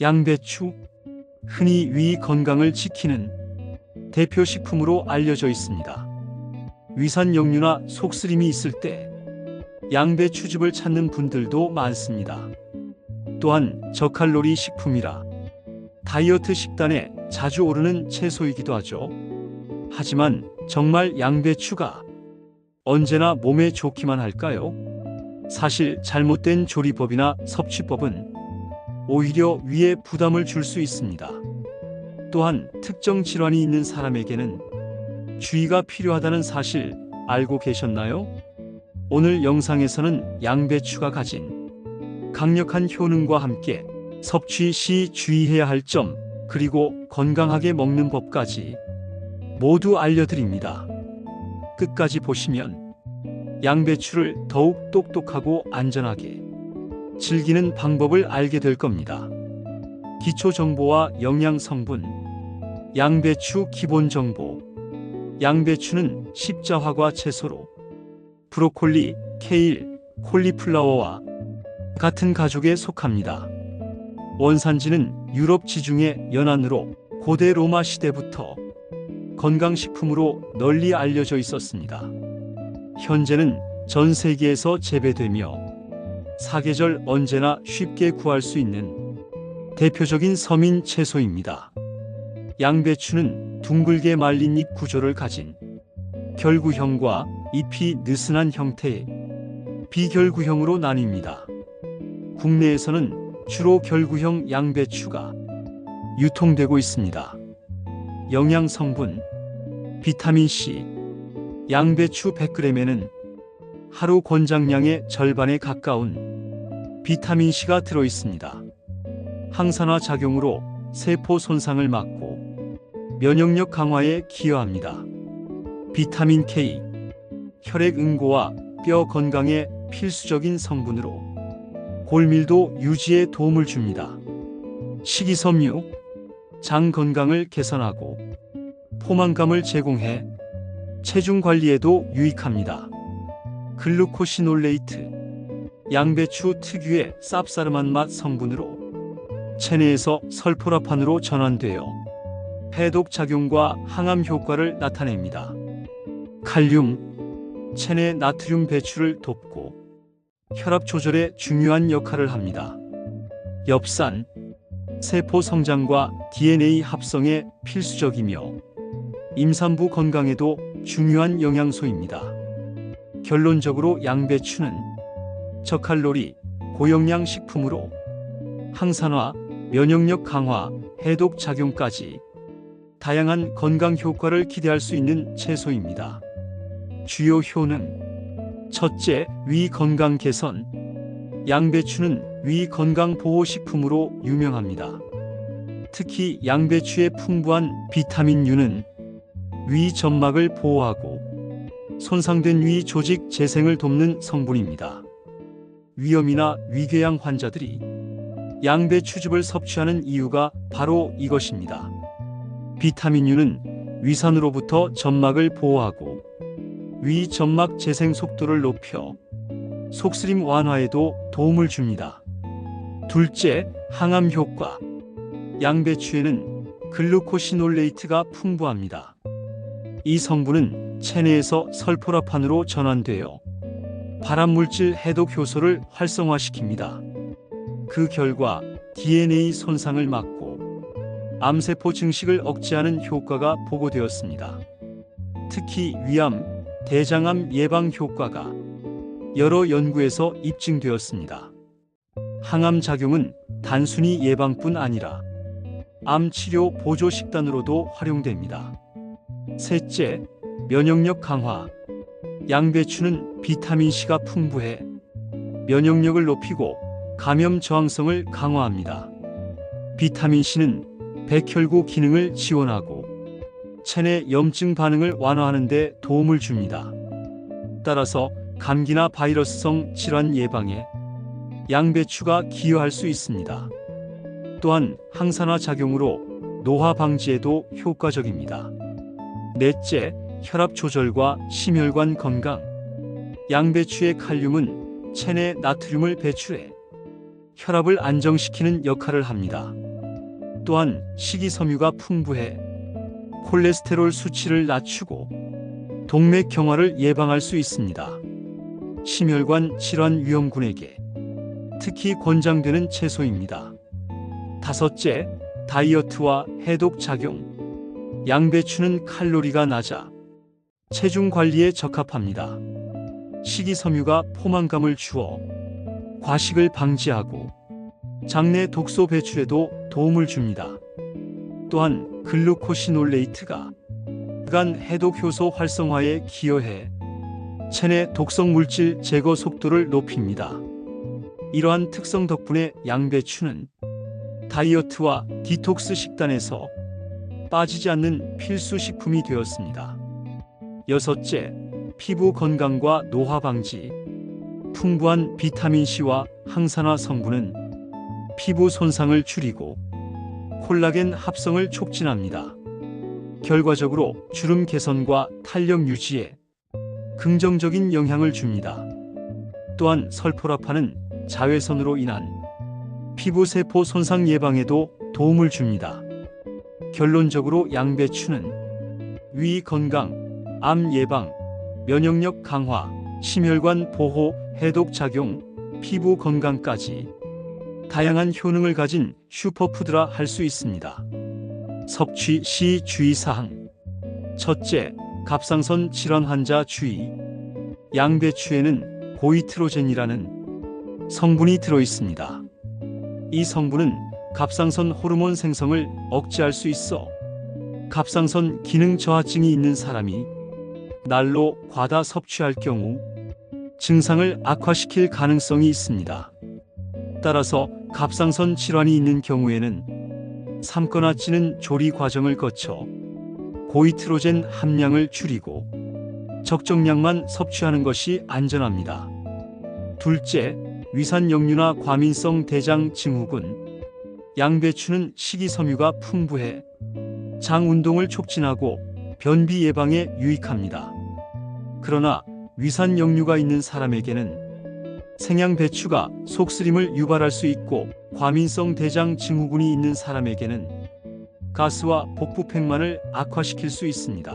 양배추, 흔히 위 건강을 지키는 대표 식품으로 알려져 있습니다. 위산 역류나 속쓰림이 있을 때 양배추즙을 찾는 분들도 많습니다. 또한 저칼로리 식품이라 다이어트 식단에 자주 오르는 채소이기도 하죠. 하지만 정말 양배추가 언제나 몸에 좋기만 할까요? 사실 잘못된 조리법이나 섭취법은 오히려 위에 부담을 줄 수 있습니다. 또한 특정 질환이 있는 사람에게는 주의가 필요하다는 사실 알고 계셨나요? 오늘 영상에서는 양배추가 가진 강력한 효능과 함께 섭취 시 주의해야 할 점, 그리고 건강하게 먹는 법까지 모두 알려드립니다. 끝까지 보시면 양배추를 더욱 똑똑하고 안전하게 즐기는 방법을 알게 될 겁니다. 기초 정보와 영양 성분. 양배추 기본 정보. 양배추는 십자화과 채소로 브로콜리, 케일, 콜리플라워와 같은 가족에 속합니다. 원산지는 유럽 지중해 연안으로 고대 로마 시대부터 건강식품으로 널리 알려져 있었습니다. 현재는 전 세계에서 재배되며 사계절 언제나 쉽게 구할 수 있는 대표적인 서민 채소입니다. 양배추는 둥글게 말린 잎 구조를 가진 결구형과 잎이 느슨한 형태의 비결구형으로 나뉩니다. 국내에서는 주로 결구형 양배추가 유통되고 있습니다. 영양 성분. 비타민C. 양배추 100g에는 하루 권장량의 절반에 가까운 비타민C가 들어있습니다. 항산화 작용으로 세포 손상을 막고 면역력 강화에 기여합니다. 비타민 K. 혈액 응고와 뼈 건강에 필수적인 성분으로 골밀도 유지에 도움을 줍니다. 식이섬유. 장 건강을 개선하고 포만감을 제공해 체중 관리에도 유익합니다. 글루코시놀레이트. 양배추 특유의 쌉싸름한 맛 성분으로 체내에서 설포라판으로 전환되어 해독 작용과 항암 효과를 나타냅니다. 칼륨. 체내 나트륨 배출을 돕고 혈압 조절에 중요한 역할을 합니다. 엽산. 세포 성장과 DNA 합성에 필수적이며 임산부 건강에도 중요한 영양소입니다. 결론적으로 양배추는 저칼로리, 고영양 식품으로 항산화, 면역력 강화, 해독 작용까지 다양한 건강 효과를 기대할 수 있는 채소입니다. 주요 효능. 첫째, 위 건강 개선. 양배추는 위 건강 보호 식품으로 유명합니다. 특히 양배추의 풍부한 비타민 U는 위 점막을 보호하고 손상된 위 조직 재생을 돕는 성분입니다. 위염이나 위궤양 환자들이 양배추즙을 섭취하는 이유가 바로 이것입니다. 비타민 U는 위산으로부터 점막을 보호하고 위 점막 재생 속도를 높여 속쓰림 완화에도 도움을 줍니다. 둘째, 항암 효과. 양배추에는 글루코시놀레이트가 풍부합니다. 이 성분은 체내에서 설포라판으로 전환되어 발암물질 해독 효소를 활성화시킵니다. 그 결과 DNA 손상을 막고 암세포 증식을 억제하는 효과가 보고되었습니다. 특히 위암, 대장암 예방 효과가 여러 연구에서 입증되었습니다. 항암 작용은 단순히 예방뿐 아니라 암 치료 보조 식단으로도 활용됩니다. 셋째, 면역력 강화. 양배추는 비타민C가 풍부해 면역력을 높이고 감염 저항성을 강화합니다. 비타민C는 백혈구 기능을 지원하고 체내 염증 반응을 완화하는 데 도움을 줍니다. 따라서 감기나 바이러스성 질환 예방에 양배추가 기여할 수 있습니다. 또한 항산화 작용으로 노화 방지에도 효과적입니다. 넷째, 혈압 조절과 심혈관 건강. 양배추의 칼륨은 체내 나트륨을 배출해 혈압을 안정시키는 역할을 합니다. 또한 식이섬유가 풍부해 콜레스테롤 수치를 낮추고 동맥 경화를 예방할 수 있습니다. 심혈관 질환 위험군에게 특히 권장되는 채소입니다. 다섯째, 다이어트와 해독 작용. 양배추는 칼로리가 낮아 체중 관리에 적합합니다. 식이섬유가 포만감을 주어 과식을 방지하고 장내 독소 배출에도 도움을 줍니다. 또한 글루코시놀레이트가 간 해독 효소 활성화에 기여해 체내 독성 물질 제거 속도를 높입니다. 이러한 특성 덕분에 양배추는 다이어트와 디톡스 식단에서 빠지지 않는 필수 식품이 되었습니다. 여섯째, 피부 건강과 노화 방지. 풍부한 비타민C와 항산화 성분은 피부 손상을 줄이고 콜라겐 합성을 촉진합니다. 결과적으로 주름 개선과 탄력 유지에 긍정적인 영향을 줍니다. 또한 설포라판은 자외선으로 인한 피부세포 손상 예방에도 도움을 줍니다. 결론적으로 양배추는 위 건강, 암 예방, 면역력 강화, 심혈관 보호, 해독 작용, 피부 건강까지 다양한 효능을 가진 슈퍼푸드라 할 수 있습니다. 섭취 시 주의사항. 첫째, 갑상선 질환 환자 주의. 양배추에는 고이트로젠이라는 성분이 들어 있습니다. 이 성분은 갑상선 호르몬 생성을 억제할 수 있어 갑상선 기능 저하증이 있는 사람이 날로 과다 섭취할 경우 증상을 악화시킬 가능성이 있습니다. 따라서 갑상선 질환이 있는 경우에는 삶거나 찌는 조리 과정을 거쳐 고이트로젠 함량을 줄이고 적정량만 섭취하는 것이 안전합니다. 둘째, 위산역류나 과민성 대장 증후군. 양배추는 식이섬유가 풍부해 장 운동을 촉진하고 변비 예방에 유익합니다. 그러나 위산역류가 있는 사람에게는 생양배추가 속쓰림을 유발할 수 있고 과민성 대장 증후군이 있는 사람에게는 가스와 복부팽만을 악화시킬 수 있습니다.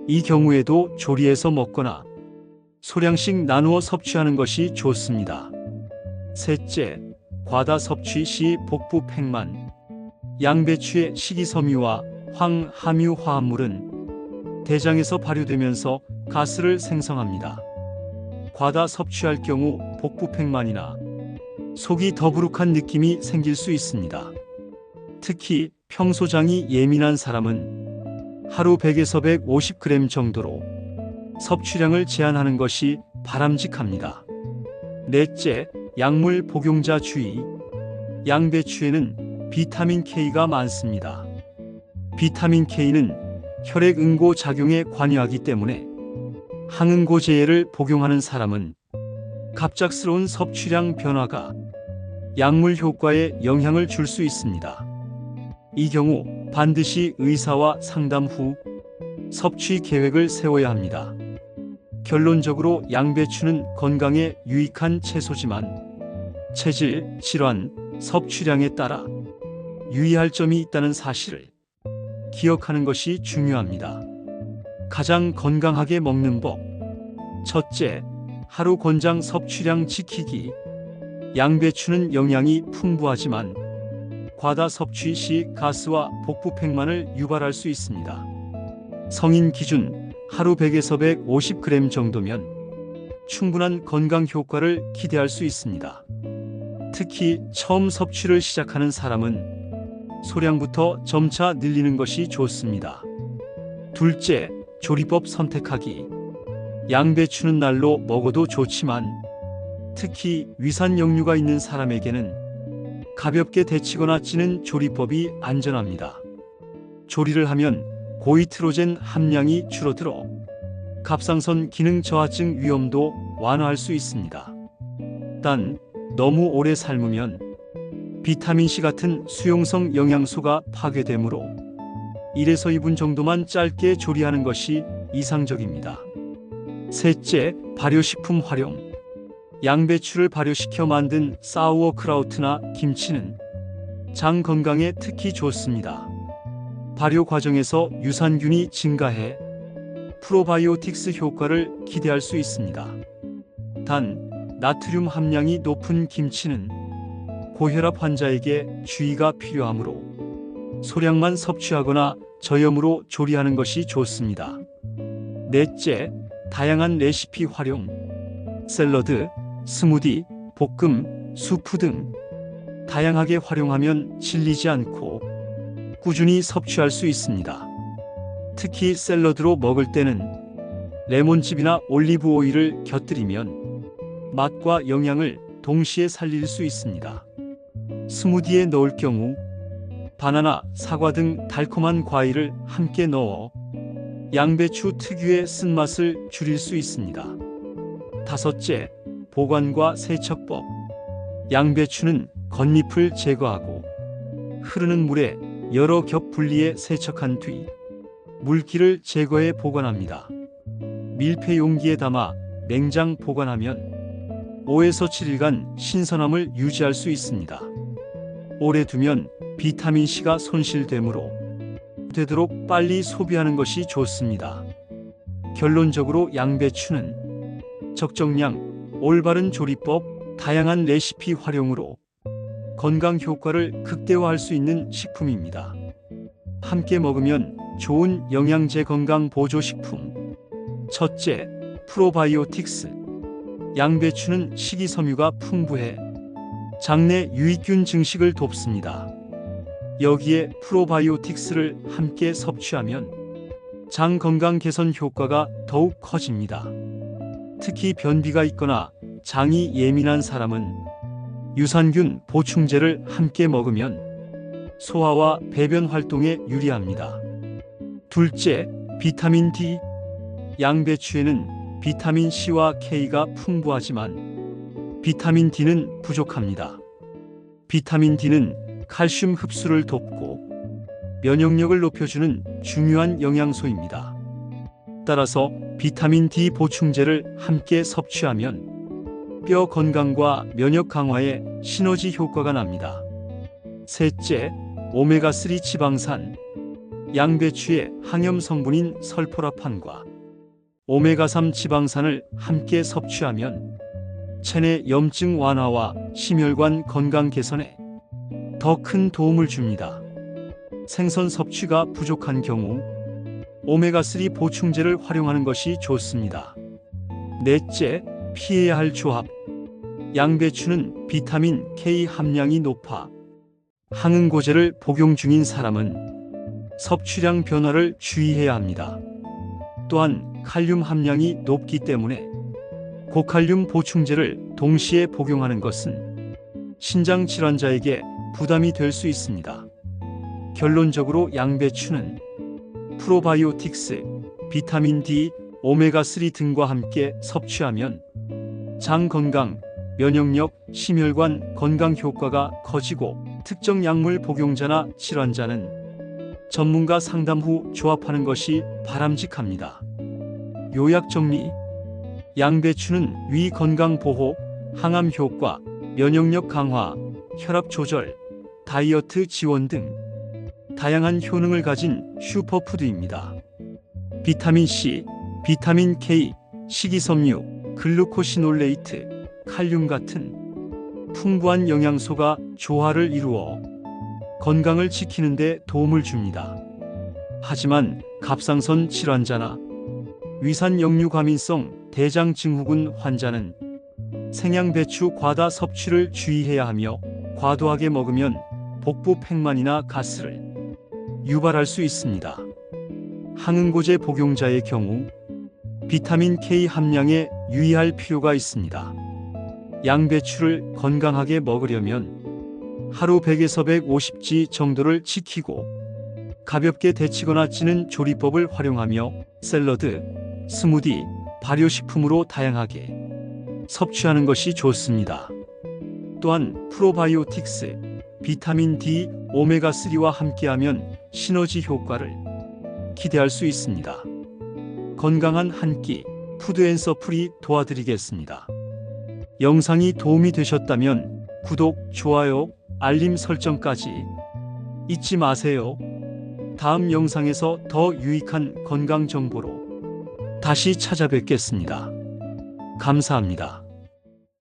이 경우에도 조리해서 먹거나 소량씩 나누어 섭취하는 것이 좋습니다. 셋째, 과다 섭취 시 복부팽만. 양배추의 식이섬유와 황함유 화합물은 대장에서 발효되면서 가스를 생성합니다. 과다 섭취할 경우 복부팽만이나 속이 더부룩한 느낌이 생길 수 있습니다. 특히 평소 장이 예민한 사람은 하루 100에서 150g 정도로 섭취량을 제한하는 것이 바람직합니다. 넷째, 약물 복용자 주의. 양배추에는 비타민 K가 많습니다. 비타민 K는 혈액 응고 작용에 관여하기 때문에 항응고 제해를 복용하는 사람은 갑작스러운 섭취량 변화가 약물 효과에 영향을 줄 수 있습니다. 이 경우 반드시 의사와 상담 후 섭취 계획을 세워야 합니다. 결론적으로 양배추는 건강에 유익한 채소지만 체질, 질환, 섭취량에 따라 유의할 점이 있다는 사실을 기억하는 것이 중요합니다. 가장 건강하게 먹는 법. 첫째, 하루 권장 섭취량 지키기. 양배추는 영양이 풍부하지만 과다 섭취 시 가스와 복부팽만을 유발할 수 있습니다. 성인 기준 하루 100에서 150g 정도면 충분한 건강 효과를 기대할 수 있습니다. 특히 처음 섭취를 시작하는 사람은 소량부터 점차 늘리는 것이 좋습니다. 둘째, 조리법 선택하기. 양배추는 날로 먹어도 좋지만 특히 위산역류가 있는 사람에게는 가볍게 데치거나 찌는 조리법이 안전합니다. 조리를 하면 고이트로젠 함량이 줄어들어 갑상선 기능 저하증 위험도 완화할 수 있습니다. 단, 너무 오래 삶으면 비타민C 같은 수용성 영양소가 파괴되므로 1에서 2분 정도만 짧게 조리하는 것이 이상적입니다. 셋째, 발효식품 활용. 양배추를 발효시켜 만든 사우어크라우트나 김치는 장 건강에 특히 좋습니다. 발효 과정에서 유산균이 증가해 프로바이오틱스 효과를 기대할 수 있습니다. 단, 나트륨 함량이 높은 김치는 고혈압 환자에게 주의가 필요하므로 소량만 섭취하거나 저염으로 조리하는 것이 좋습니다. 넷째, 다양한 레시피 활용. 샐러드, 스무디, 볶음, 수프 등 다양하게 활용하면 질리지 않고 꾸준히 섭취할 수 있습니다. 특히 샐러드로 먹을 때는 레몬즙이나 올리브 오일을 곁들이면 맛과 영양을 동시에 살릴 수 있습니다. 스무디에 넣을 경우 바나나, 사과 등 달콤한 과일을 함께 넣어 양배추 특유의 쓴맛을 줄일 수 있습니다. 다섯째, 보관과 세척법. 양배추는 겉잎을 제거하고 흐르는 물에 여러 겹 분리해 세척한 뒤 물기를 제거해 보관합니다. 밀폐 용기에 담아 냉장 보관하면 5에서 7일간 신선함을 유지할 수 있습니다. 오래 두면 비타민C가 손실되므로 되도록 빨리 소비하는 것이 좋습니다. 결론적으로 양배추는 적정량, 올바른 조리법, 다양한 레시피 활용으로 건강 효과를 극대화할 수 있는 식품입니다. 함께 먹으면 좋은 영양제 건강 보조 식품. 첫째, 프로바이오틱스. 양배추는 식이섬유가 풍부해 장내 유익균 증식을 돕습니다. 여기에 프로바이오틱스를 함께 섭취하면 장 건강 개선 효과가 더욱 커집니다. 특히 변비가 있거나 장이 예민한 사람은 유산균 보충제를 함께 먹으면 소화와 배변 활동에 유리합니다. 둘째, 비타민 D. 양배추에는 비타민 C와 K가 풍부하지만 비타민 D는 부족합니다. 비타민 D는 칼슘 흡수를 돕고 면역력을 높여주는 중요한 영양소입니다. 따라서 비타민 D 보충제를 함께 섭취하면 뼈 건강과 면역 강화에 시너지 효과가 납니다. 셋째, 오메가3 지방산. 양배추의 항염 성분인 설포라판과 오메가3 지방산을 함께 섭취하면 체내 염증 완화와 심혈관 건강 개선에 더 큰 도움을 줍니다. 생선 섭취가 부족한 경우 오메가3 보충제를 활용하는 것이 좋습니다. 넷째, 피해야 할 조합. 양배추는 비타민 K 함량이 높아 항응고제를 복용 중인 사람은 섭취량 변화를 주의해야 합니다. 또한 칼륨 함량이 높기 때문에 고칼륨 보충제를 동시에 복용하는 것은 신장 질환자에게 부담이 될 수 있습니다. 결론적으로 양배추는 프로바이오틱스, 비타민 D, 오메가3 등과 함께 섭취하면 장 건강, 면역력, 심혈관 건강 효과가 커지고 특정 약물 복용자나 질환자는 전문가 상담 후 조합하는 것이 바람직합니다. 요약 정리. 양배추는 위 건강 보호, 항암 효과, 면역력 강화, 혈압 조절, 다이어트 지원 등 다양한 효능을 가진 슈퍼푸드입니다. 비타민 C, 비타민 K, 식이섬유, 글루코시놀레이트, 칼륨 같은 풍부한 영양소가 조화를 이루어 건강을 지키는 데 도움을 줍니다. 하지만 갑상선 질환자나 위산 역류 과민성 대장 증후군 환자는 생양배추 과다 섭취를 주의해야 하며 과도하게 먹으면 복부 팽만이나 가스를 유발할 수 있습니다. 항응고제 복용자의 경우 비타민 K 함량에 유의할 필요가 있습니다. 양배추를 건강하게 먹으려면 하루 100에서 150지 정도를 지키고 가볍게 데치거나 찌는 조리법을 활용하며 샐러드, 스무디, 발효식품으로 다양하게 섭취하는 것이 좋습니다. 또한 프로바이오틱스, 비타민 D, 오메가3와 함께하면 시너지 효과를 기대할 수 있습니다. 건강한 한 끼, 푸드앤서플이 도와드리겠습니다. 영상이 도움이 되셨다면 구독, 좋아요, 알림 설정까지 잊지 마세요. 다음 영상에서 더 유익한 건강 정보로 다시 찾아뵙겠습니다. 감사합니다.